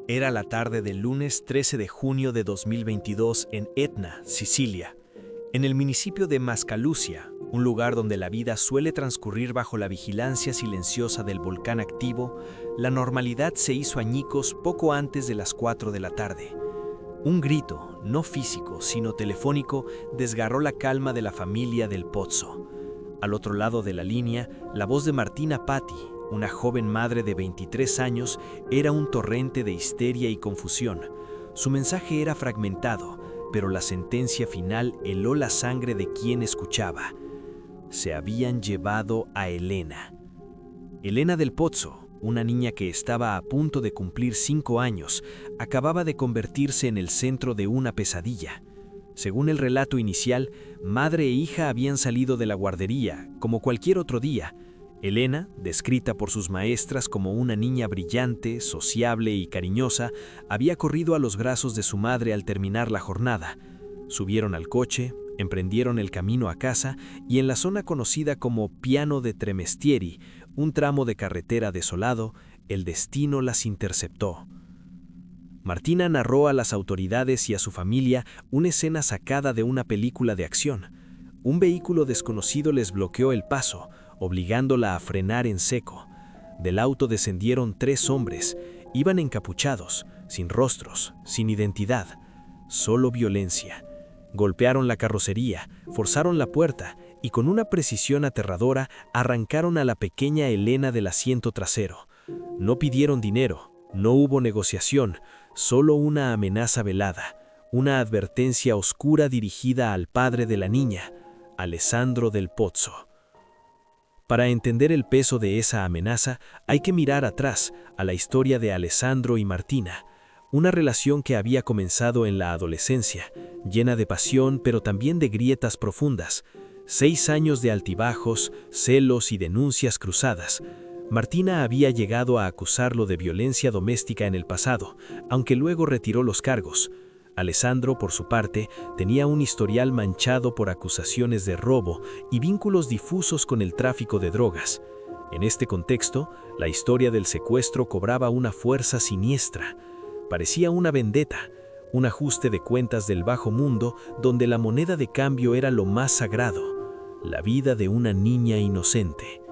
Era la tarde del lunes 13 de junio de 2022 en Etna, Sicilia, en el municipio de Mascalucia, un lugar donde la vida suele transcurrir bajo la vigilancia silenciosa del volcán activo. La normalidad se hizo añicos poco antes de las 4 de la tarde. Un grito, no físico, sino telefónico, desgarró la calma de la familia del Pozzo. Al otro lado de la línea, la voz de Martina Patti, una joven madre de 23 años, era un torrente de histeria y confusión. Su mensaje era fragmentado, pero la sentencia final heló la sangre de quien escuchaba. Se habían llevado a Elena. Elena del Pozzo, una niña que estaba a punto de cumplir 5 años, acababa de convertirse en el centro de una pesadilla. Según el relato inicial, madre e hija habían salido de la guardería, como cualquier otro día. Elena, descrita por sus maestras como una niña brillante, sociable y cariñosa, había corrido a los brazos de su madre al terminar la jornada. Subieron al coche, emprendieron el camino a casa y en la zona conocida como Piano de Tremestieri, un tramo de carretera desolado, el destino las interceptó. Martina narró a las autoridades y a su familia una escena sacada de una película de acción. Un vehículo desconocido les bloqueó el paso, obligándola a frenar en seco. Del auto descendieron 3 hombres. Iban encapuchados, sin rostros, sin identidad, solo violencia. Golpearon la carrocería, forzaron la puerta y con una precisión aterradora arrancaron a la pequeña Elena del asiento trasero. No pidieron dinero, no hubo negociación, solo una amenaza velada, una advertencia oscura dirigida al padre de la niña, Alessandro del Pozzo. Para entender el peso de esa amenaza, hay que mirar atrás a la historia de Alessandro y Martina, una relación que había comenzado en la adolescencia, llena de pasión pero también de grietas profundas. 6 años de altibajos, celos y denuncias cruzadas. Martina había llegado a acusarlo de violencia doméstica en el pasado, aunque luego retiró los cargos. Alessandro, por su parte, tenía un historial manchado por acusaciones de robo y vínculos difusos con el tráfico de drogas. En este contexto, la historia del secuestro cobraba una fuerza siniestra. Parecía una vendetta, un ajuste de cuentas del bajo mundo donde la moneda de cambio era lo más sagrado, la vida de una niña inocente.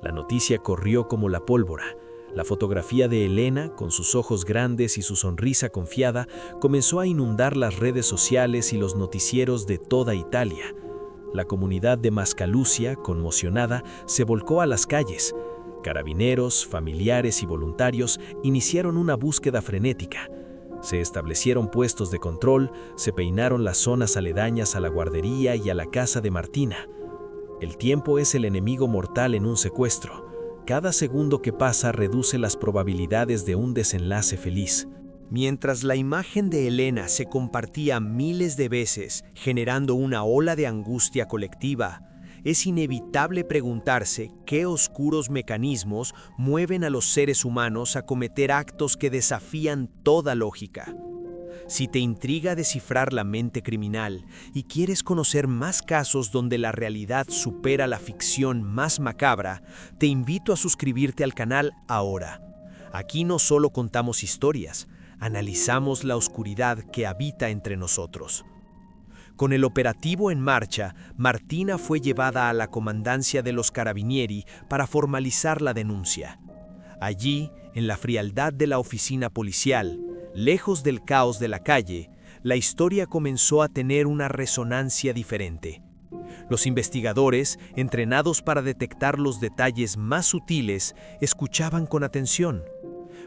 La noticia corrió como la pólvora. La fotografía de Elena, con sus ojos grandes y su sonrisa confiada, comenzó a inundar las redes sociales y los noticieros de toda Italia. La comunidad de Mascalucia, conmocionada, se volcó a las calles. Carabineros, familiares y voluntarios iniciaron una búsqueda frenética. Se establecieron puestos de control, se peinaron las zonas aledañas a la guardería y a la casa de Martina. El tiempo es el enemigo mortal en un secuestro. Cada segundo que pasa reduce las probabilidades de un desenlace feliz. Mientras la imagen de Elena se compartía miles de veces, generando una ola de angustia colectiva, es inevitable preguntarse qué oscuros mecanismos mueven a los seres humanos a cometer actos que desafían toda lógica. Si te intriga descifrar la mente criminal y quieres conocer más casos donde la realidad supera la ficción más macabra, te invito a suscribirte al canal ahora. Aquí no solo contamos historias, analizamos la oscuridad que habita entre nosotros. Con el operativo en marcha, Martina fue llevada a la comandancia de los Carabinieri para formalizar la denuncia. Allí, en la frialdad de la oficina policial, lejos del caos de la calle, la historia comenzó a tener una resonancia diferente. Los investigadores, entrenados para detectar los detalles más sutiles, escuchaban con atención.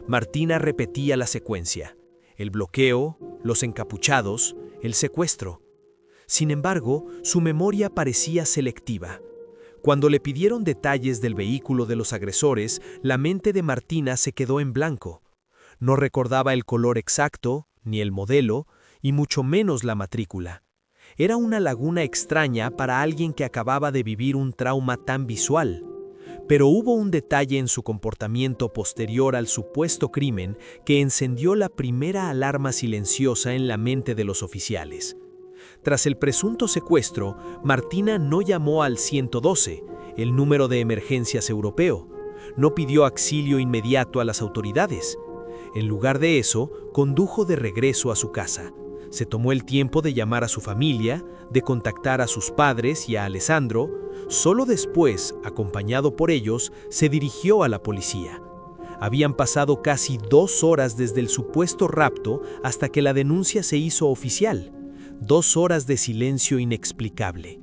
Martina repetía la secuencia: el bloqueo, los encapuchados, el secuestro. Sin embargo, su memoria parecía selectiva. Cuando le pidieron detalles del vehículo de los agresores, la mente de Martina se quedó en blanco. No recordaba el color exacto, ni el modelo, y mucho menos la matrícula. Era una laguna extraña para alguien que acababa de vivir un trauma tan visual. Pero hubo un detalle en su comportamiento posterior al supuesto crimen que encendió la primera alarma silenciosa en la mente de los oficiales. Tras el presunto secuestro, Martina no llamó al 112, el número de emergencias europeo. No pidió auxilio inmediato a las autoridades. En lugar de eso, condujo de regreso a su casa. Se tomó el tiempo de llamar a su familia, de contactar a sus padres y a Alessandro. Solo después, acompañado por ellos, se dirigió a la policía. Habían pasado casi 2 horas desde el supuesto rapto hasta que la denuncia se hizo oficial. 2 horas de silencio inexplicable.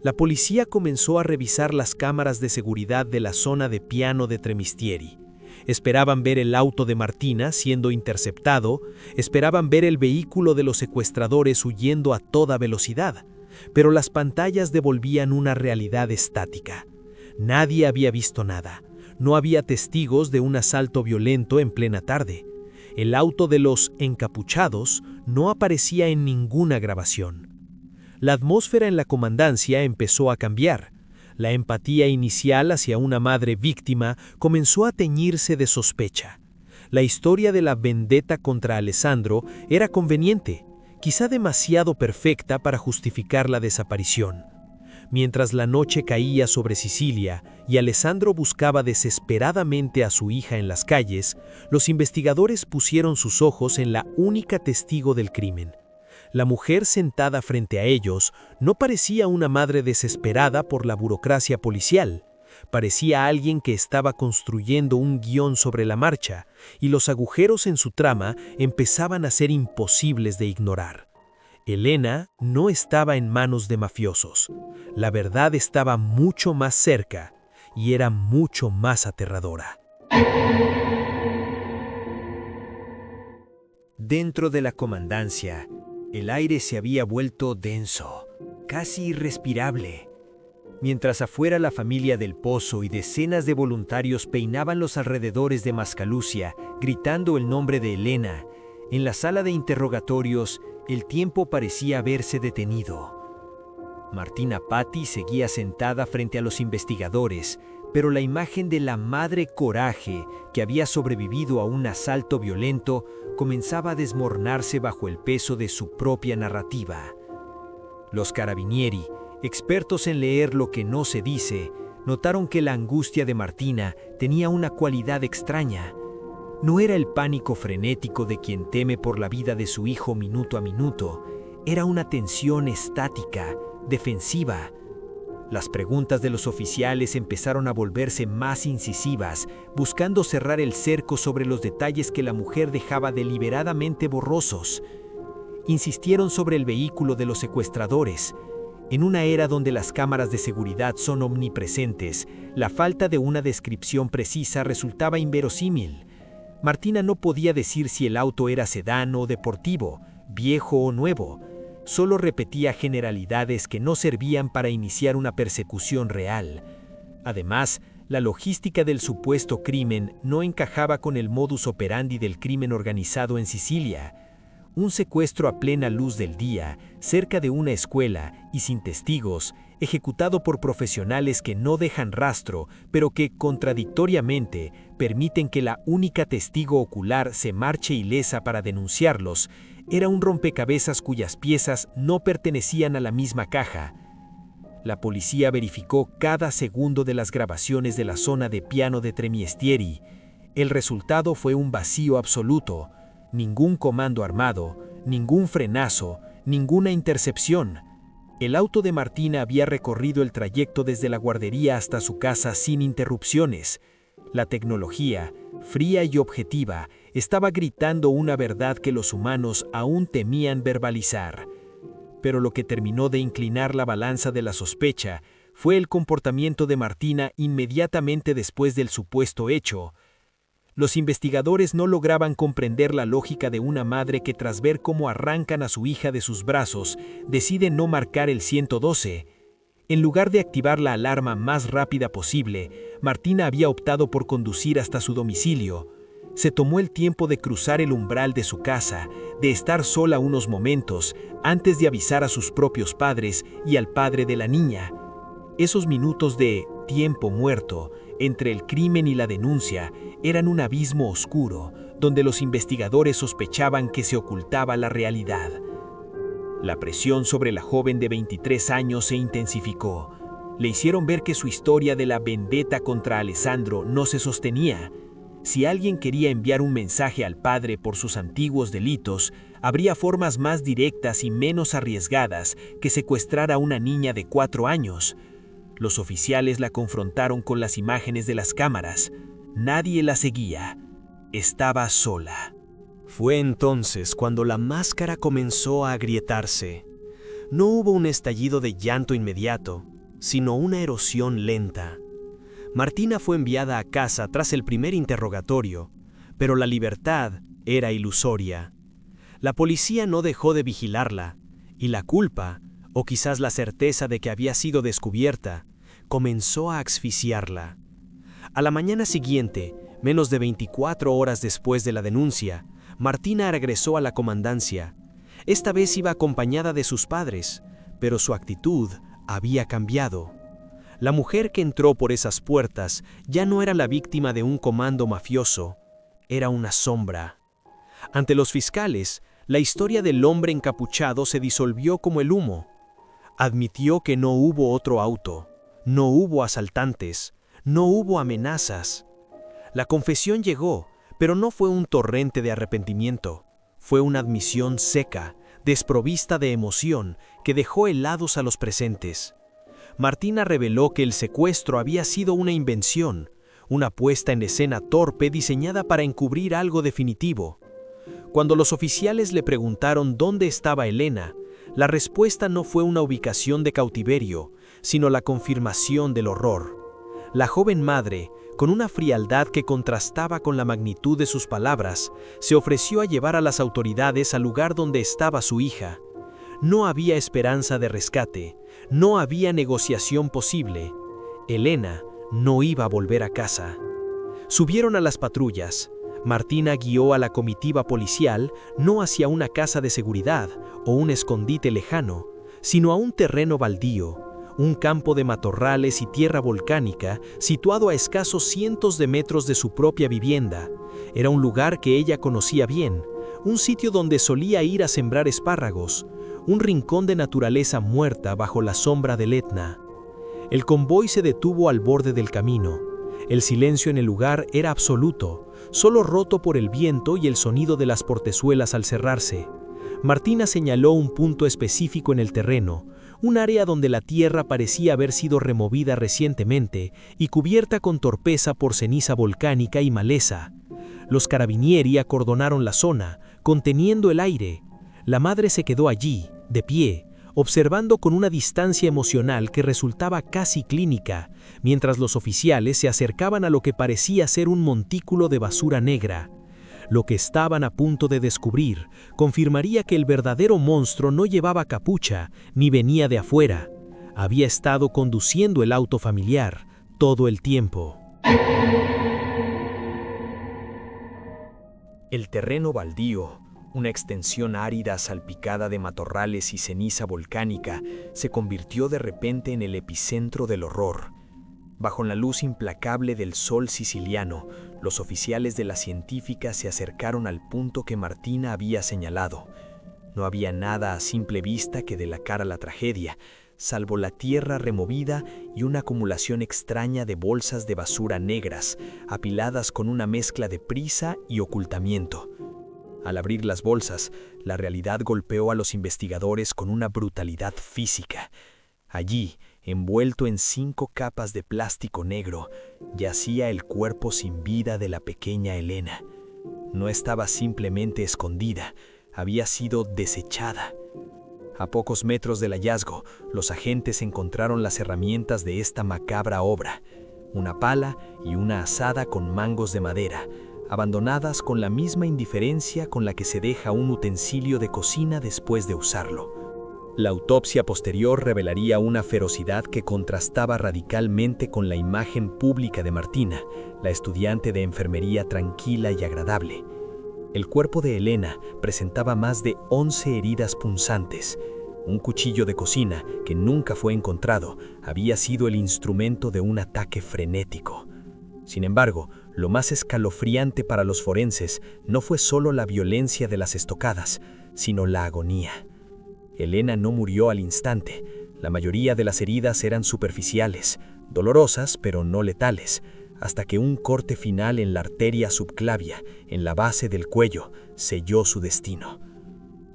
La policía comenzó a revisar las cámaras de seguridad de la zona de Piano de Tremistieri. Esperaban ver el auto de Martina siendo interceptado, esperaban ver el vehículo de los secuestradores huyendo a toda velocidad, pero las pantallas devolvían una realidad estática. Nadie había visto nada. No había testigos de un asalto violento en plena tarde. El auto de los encapuchados no aparecía en ninguna grabación. La atmósfera en la comandancia empezó a cambiar. La empatía inicial hacia una madre víctima comenzó a teñirse de sospecha. La historia de la vendetta contra Alessandro era conveniente, quizá demasiado perfecta para justificar la desaparición. Mientras la noche caía sobre Sicilia y Alessandro buscaba desesperadamente a su hija en las calles, los investigadores pusieron sus ojos en la única testigo del crimen. La mujer sentada frente a ellos no parecía una madre desesperada por la burocracia policial. Parecía alguien que estaba construyendo un guión sobre la marcha, y los agujeros en su trama empezaban a ser imposibles de ignorar. Elena no estaba en manos de mafiosos. La verdad estaba mucho más cerca y era mucho más aterradora. Dentro de la comandancia, el aire se había vuelto denso, casi irrespirable. Mientras afuera la familia del Pozo y decenas de voluntarios peinaban los alrededores de Mascalucia, gritando el nombre de Elena, en la sala de interrogatorios, el tiempo parecía haberse detenido. Martina Patti seguía sentada frente a los investigadores, pero la imagen de la madre Coraje, que había sobrevivido a un asalto violento, comenzaba a desmoronarse bajo el peso de su propia narrativa. Los carabinieri, expertos en leer lo que no se dice, notaron que la angustia de Martina tenía una cualidad extraña. No era el pánico frenético de quien teme por la vida de su hijo minuto a minuto, era una tensión estática, defensiva. Las preguntas de los oficiales empezaron a volverse más incisivas, buscando cerrar el cerco sobre los detalles que la mujer dejaba deliberadamente borrosos. Insistieron sobre el vehículo de los secuestradores. En una era donde las cámaras de seguridad son omnipresentes, la falta de una descripción precisa resultaba inverosímil. Martina no podía decir si el auto era sedán o deportivo, viejo o nuevo. Solo repetía generalidades que no servían para iniciar una persecución real. Además, la logística del supuesto crimen no encajaba con el modus operandi del crimen organizado en Sicilia. Un secuestro a plena luz del día, cerca de una escuela y sin testigos, ejecutado por profesionales que no dejan rastro, pero que, contradictoriamente, permiten que la única testigo ocular se marche ilesa para denunciarlos, era un rompecabezas cuyas piezas no pertenecían a la misma caja. La policía verificó cada segundo de las grabaciones de la zona de Piano de Tremistieri. El resultado fue un vacío absoluto. Ningún comando armado, ningún frenazo, ninguna intercepción. El auto de Martina había recorrido el trayecto desde la guardería hasta su casa sin interrupciones. La tecnología, fría y objetiva, estaba gritando una verdad que los humanos aún temían verbalizar. Pero lo que terminó de inclinar la balanza de la sospecha fue el comportamiento de Martina inmediatamente después del supuesto hecho. Los investigadores no lograban comprender la lógica de una madre que, tras ver cómo arrancan a su hija de sus brazos, decide no marcar el 112. En lugar de activar la alarma más rápida posible, Martina había optado por conducir hasta su domicilio. Se tomó el tiempo de cruzar el umbral de su casa, de estar sola unos momentos, antes de avisar a sus propios padres y al padre de la niña. Esos minutos de tiempo muerto entre el crimen y la denuncia eran un abismo oscuro, donde los investigadores sospechaban que se ocultaba la realidad. La presión sobre la joven de 23 años se intensificó. Le hicieron ver que su historia de la vendetta contra Alessandro no se sostenía. Si alguien quería enviar un mensaje al padre por sus antiguos delitos, habría formas más directas y menos arriesgadas que secuestrar a una niña de 4 años. Los oficiales la confrontaron con las imágenes de las cámaras. Nadie la seguía. Estaba sola. Fue entonces cuando la máscara comenzó a agrietarse. No hubo un estallido de llanto inmediato, sino una erosión lenta. Martina fue enviada a casa tras el primer interrogatorio, pero la libertad era ilusoria. La policía no dejó de vigilarla, y la culpa, o quizás la certeza de que había sido descubierta, comenzó a asfixiarla. A la mañana siguiente, menos de 24 horas después de la denuncia, Martina regresó a la comandancia. Esta vez iba acompañada de sus padres, pero su actitud había cambiado. La mujer que entró por esas puertas ya no era la víctima de un comando mafioso, era una sombra. Ante los fiscales, la historia del hombre encapuchado se disolvió como el humo. Admitió que no hubo otro auto, no hubo asaltantes, no hubo amenazas. La confesión llegó, pero no fue un torrente de arrepentimiento. Fue una admisión seca, desprovista de emoción, que dejó helados a los presentes. Martina reveló que el secuestro había sido una invención, una puesta en escena torpe diseñada para encubrir algo definitivo. Cuando los oficiales le preguntaron dónde estaba Elena, la respuesta no fue una ubicación de cautiverio, sino la confirmación del horror. La joven madre, con una frialdad que contrastaba con la magnitud de sus palabras, se ofreció a llevar a las autoridades al lugar donde estaba su hija. No había esperanza de rescate, no había negociación posible. Elena no iba a volver a casa. Subieron a las patrullas. Martina guió a la comitiva policial no hacia una casa de seguridad o un escondite lejano, sino a un terreno baldío, un campo de matorrales y tierra volcánica situado a escasos cientos de metros de su propia vivienda. Era un lugar que ella conocía bien, un sitio donde solía ir a sembrar espárragos, un rincón de naturaleza muerta bajo la sombra del Etna. El convoy se detuvo al borde del camino. El silencio en el lugar era absoluto, solo roto por el viento y el sonido de las portezuelas al cerrarse. Martina señaló un punto específico en el terreno, un área donde la tierra parecía haber sido removida recientemente y cubierta con torpeza por ceniza volcánica y maleza. Los carabinieri acordonaron la zona, conteniendo el aire. La madre se quedó allí, de pie, observando con una distancia emocional que resultaba casi clínica, mientras los oficiales se acercaban a lo que parecía ser un montículo de basura negra. Lo que estaban a punto de descubrir confirmaría que el verdadero monstruo no llevaba capucha ni venía de afuera. Había estado conduciendo el auto familiar todo el tiempo. El terreno baldío, una extensión árida salpicada de matorrales y ceniza volcánica, se convirtió de repente en el epicentro del horror. Bajo la luz implacable del sol siciliano, los oficiales de la científica se acercaron al punto que Martina había señalado. No había nada a simple vista que delacara la tragedia, salvo la tierra removida y una acumulación extraña de bolsas de basura negras, apiladas con una mezcla de prisa y ocultamiento. Al abrir las bolsas, la realidad golpeó a los investigadores con una brutalidad física. Allí, envuelto en 5 capas de plástico negro, yacía el cuerpo sin vida de la pequeña Elena. No estaba simplemente escondida, había sido desechada. A pocos metros del hallazgo, los agentes encontraron las herramientas de esta macabra obra, una pala y una azada con mangos de madera, abandonadas con la misma indiferencia con la que se deja un utensilio de cocina después de usarlo. La autopsia posterior revelaría una ferocidad que contrastaba radicalmente con la imagen pública de Martina, la estudiante de enfermería tranquila y agradable. El cuerpo de Elena presentaba más de 11 heridas punzantes. Un cuchillo de cocina, que nunca fue encontrado, había sido el instrumento de un ataque frenético. Sin embargo, lo más escalofriante para los forenses no fue solo la violencia de las estocadas, sino la agonía. Elena no murió al instante. La mayoría de las heridas eran superficiales, dolorosas pero no letales. hasta que un corte final en la arteria subclavia, en la base del cuello, selló su destino.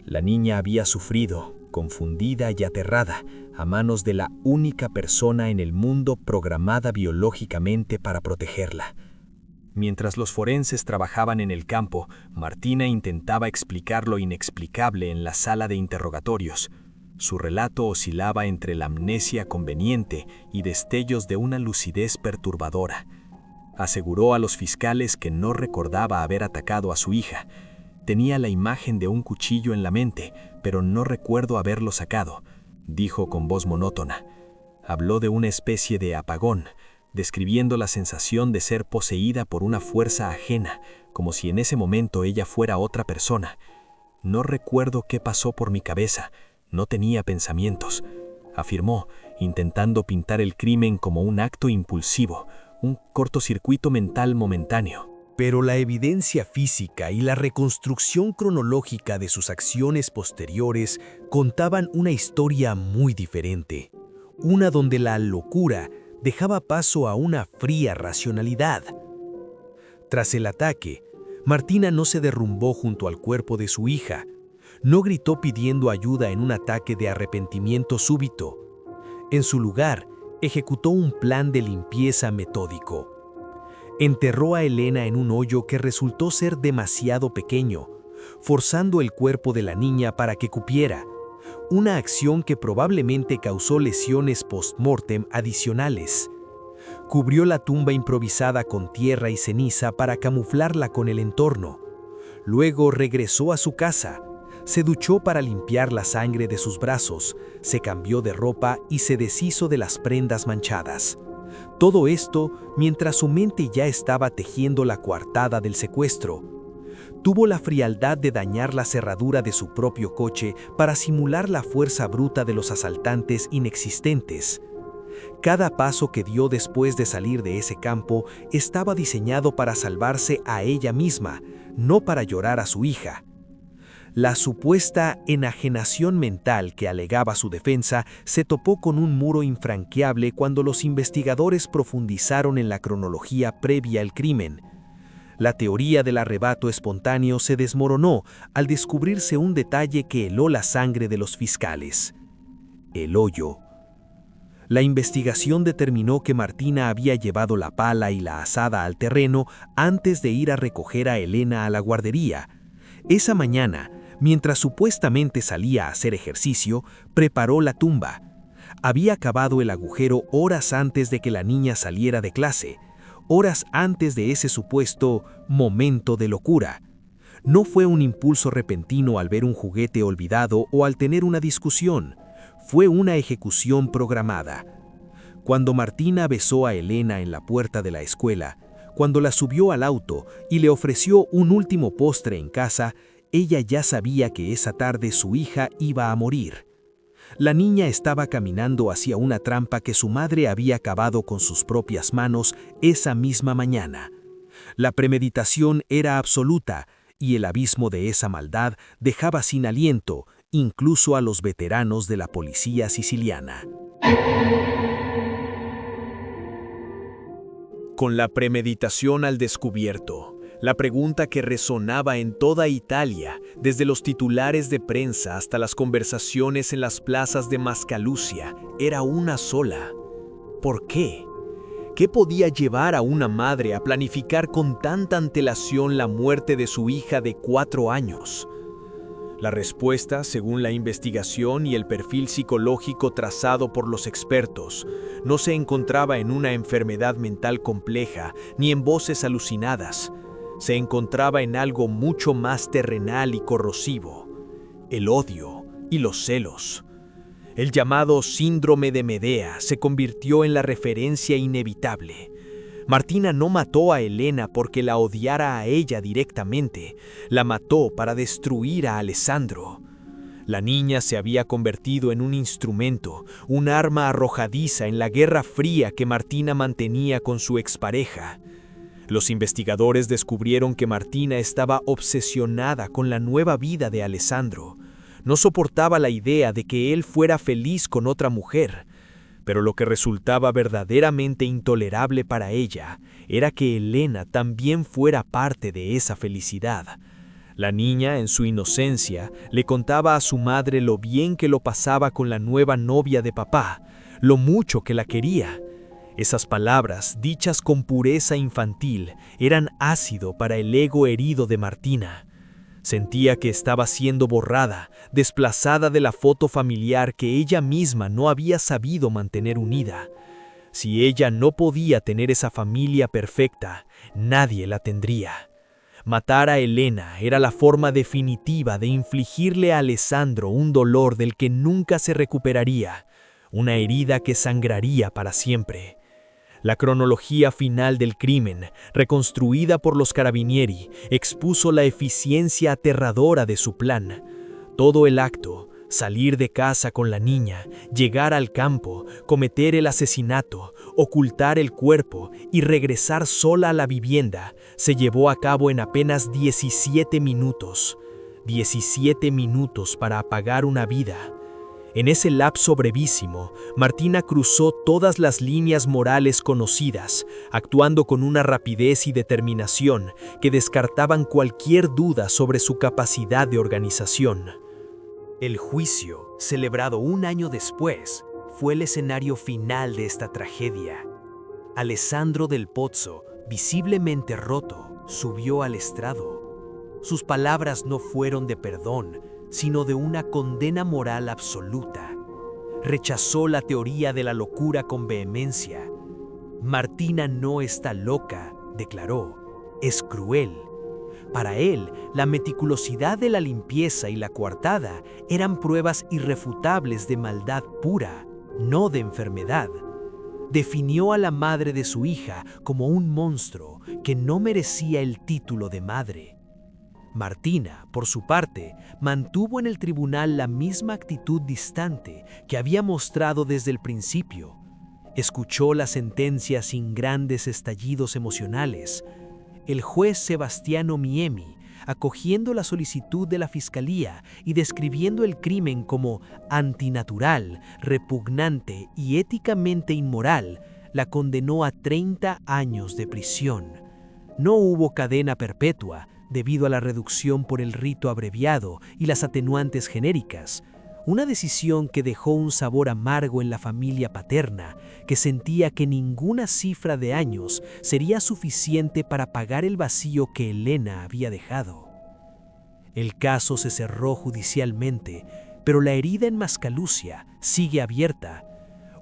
La niña había sufrido, confundida y aterrada, a manos de la única persona en el mundo programada biológicamente para protegerla. Mientras los forenses trabajaban en el campo, Martina intentaba explicar lo inexplicable en la sala de interrogatorios. Su relato oscilaba entre la amnesia conveniente y destellos de una lucidez perturbadora. Aseguró a los fiscales que no recordaba haber atacado a su hija. Tenía la imagen de un cuchillo en la mente, pero no recuerdo haberlo sacado, dijo con voz monótona. Habló de una especie de apagón, describiendo la sensación de ser poseída por una fuerza ajena, como si en ese momento ella fuera otra persona. No recuerdo qué pasó por mi cabeza, no tenía pensamientos, afirmó, intentando pintar el crimen como un acto impulsivo, un cortocircuito mental momentáneo. Pero la evidencia física y la reconstrucción cronológica de sus acciones posteriores contaban una historia muy diferente, una donde la locura dejaba paso a una fría racionalidad. Tras el ataque, Martina no se derrumbó junto al cuerpo de su hija, no gritó pidiendo ayuda en un ataque de arrepentimiento súbito. En su lugar, ejecutó un plan de limpieza metódico. Enterró a Elena en un hoyo que resultó ser demasiado pequeño, forzando el cuerpo de la niña para que cupiera, una acción que probablemente causó lesiones post-mortem adicionales. Cubrió la tumba improvisada con tierra y ceniza para camuflarla con el entorno. Luego regresó a su casa, se duchó para limpiar la sangre de sus brazos, se cambió de ropa y se deshizo de las prendas manchadas. Todo esto mientras su mente ya estaba tejiendo la coartada del secuestro. Tuvo la frialdad de dañar la cerradura de su propio coche para simular la fuerza bruta de los asaltantes inexistentes. Cada paso que dio después de salir de ese campo estaba diseñado para salvarse a ella misma, no para llorar a su hija. La supuesta enajenación mental que alegaba su defensa se topó con un muro infranqueable cuando los investigadores profundizaron en la cronología previa al crimen. La teoría del arrebato espontáneo se desmoronó al descubrirse un detalle que heló la sangre de los fiscales: el hoyo. La investigación determinó que Martina había llevado la pala y la azada al terreno antes de ir a recoger a Elena a la guardería. Esa mañana, mientras supuestamente salía a hacer ejercicio, preparó la tumba. Había cavado el agujero horas antes de que la niña saliera de clase, horas antes de ese supuesto momento de locura. No fue un impulso repentino al ver un juguete olvidado o al tener una discusión. Fue una ejecución programada. Cuando Martina besó a Elena en la puerta de la escuela, cuando la subió al auto y le ofreció un último postre en casa, ella ya sabía que esa tarde su hija iba a morir. La niña estaba caminando hacia una trampa que su madre había cavado con sus propias manos esa misma mañana. La premeditación era absoluta y el abismo de esa maldad dejaba sin aliento incluso a los veteranos de la policía siciliana. Con la premeditación al descubierto, la pregunta que resonaba en toda Italia, desde los titulares de prensa hasta las conversaciones en las plazas de Mascalucia, era una sola: ¿por qué? ¿Qué podía llevar a una madre a planificar con tanta antelación la muerte de su hija de 4 años? La respuesta, según la investigación y el perfil psicológico trazado por los expertos, no se encontraba en una enfermedad mental compleja ni en voces alucinadas. Se encontraba en algo mucho más terrenal y corrosivo: el odio y los celos. El llamado síndrome de Medea se convirtió en la referencia inevitable. Martina no mató a Elena porque la odiara a ella directamente, la mató para destruir a Alessandro. La niña se había convertido en un instrumento, un arma arrojadiza en la guerra fría que Martina mantenía con su expareja. Los investigadores descubrieron que Martina estaba obsesionada con la nueva vida de Alessandro. No soportaba la idea de que él fuera feliz con otra mujer. Pero lo que resultaba verdaderamente intolerable para ella era que Elena también fuera parte de esa felicidad. La niña, en su inocencia, le contaba a su madre lo bien que lo pasaba con la nueva novia de papá, lo mucho que la quería. Esas palabras, dichas con pureza infantil, eran ácido para el ego herido de Martina. Sentía que estaba siendo borrada, desplazada de la foto familiar que ella misma no había sabido mantener unida. Si ella no podía tener esa familia perfecta, nadie la tendría. Matar a Elena era la forma definitiva de infligirle a Alessandro un dolor del que nunca se recuperaría, una herida que sangraría para siempre. La cronología final del crimen, reconstruida por los Carabinieri, expuso la eficiencia aterradora de su plan. Todo el acto, salir de casa con la niña, llegar al campo, cometer el asesinato, ocultar el cuerpo y regresar sola a la vivienda, se llevó a cabo en apenas 17 minutos. 17 minutos para apagar una vida. En ese lapso brevísimo, Martina cruzó todas las líneas morales conocidas, actuando con una rapidez y determinación que descartaban cualquier duda sobre su capacidad de organización. El juicio, celebrado un año después, fue el escenario final de esta tragedia. Alessandro Del Pozzo, visiblemente roto, subió al estrado. Sus palabras no fueron de perdón, sino de una condena moral absoluta. Rechazó la teoría de la locura con vehemencia. Martina no está loca, declaró, es cruel. Para él, la meticulosidad de la limpieza y la coartada eran pruebas irrefutables de maldad pura, no de enfermedad. Definió a la madre de su hija como un monstruo que no merecía el título de madre. Martina, por su parte, mantuvo en el tribunal la misma actitud distante que había mostrado desde el principio. Escuchó la sentencia sin grandes estallidos emocionales. El juez Sebastiano Miemi, acogiendo la solicitud de la fiscalía y describiendo el crimen como antinatural, repugnante y éticamente inmoral, la condenó a 30 años de prisión. No hubo cadena perpetua, debido a la reducción por el rito abreviado y las atenuantes genéricas, una decisión que dejó un sabor amargo en la familia paterna, que sentía que ninguna cifra de años sería suficiente para pagar el vacío que Elena había dejado. El caso se cerró judicialmente, pero la herida en Mascalucia sigue abierta.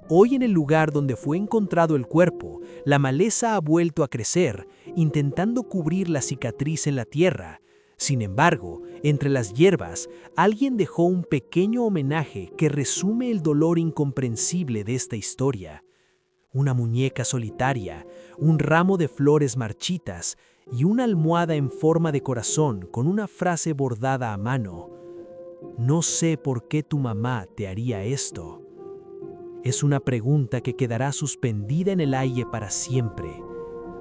Hoy, en el lugar donde fue encontrado el cuerpo, la maleza ha vuelto a crecer, intentando cubrir la cicatriz en la tierra. Sin embargo, entre las hierbas, alguien dejó un pequeño homenaje que resume el dolor incomprensible de esta historia. Una muñeca solitaria, un ramo de flores marchitas y una almohada en forma de corazón con una frase bordada a mano. No sé por qué tu mamá te haría esto. Es una pregunta que quedará suspendida en el aire para siempre.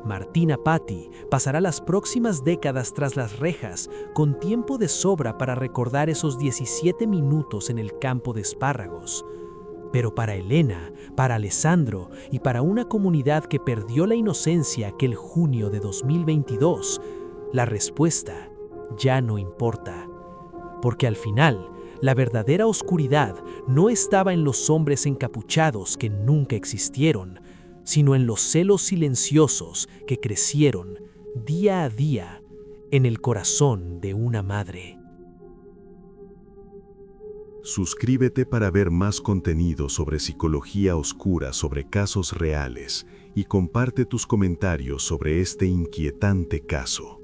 Martina Patti pasará las próximas décadas tras las rejas, con tiempo de sobra para recordar esos 17 minutos en el campo de espárragos. Pero para Elena, para Alessandro y para una comunidad que perdió la inocencia aquel junio de 2022, la respuesta ya no importa. Porque al final, la verdadera oscuridad no estaba en los hombres encapuchados que nunca existieron, sino en los celos silenciosos que crecieron día a día en el corazón de una madre. Suscríbete para ver más contenido sobre psicología oscura sobre casos reales y comparte tus comentarios sobre este inquietante caso.